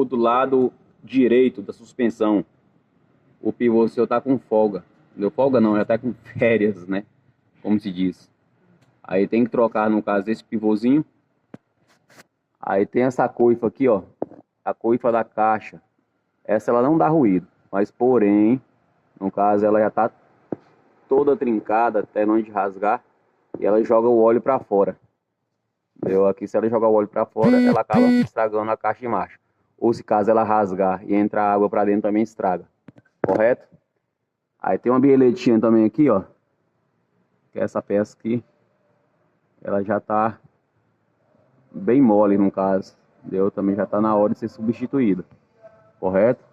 pivô do lado direito da suspensão, o pivô seu tá com folga. Deu folga não, já tá com férias, né? Como se diz. Aí tem que trocar, no caso, esse pivôzinho. Aí tem essa coifa aqui, ó. A coifa da caixa. Essa ela não dá ruído. Mas porém, no caso, ela já tá toda trincada, até não de rasgar. E ela joga o óleo pra fora. Entendeu? Aqui, se ela jogar o óleo pra fora, ela acaba estragando a caixa de marcha. Ou se caso ela rasgar e entrar água pra dentro, também estraga. Correto? Aí tem uma birletinha também aqui, ó. Que é essa peça aqui. Ela já tá bem mole, no caso. Entendeu? Também já tá na hora de ser substituída. Correto?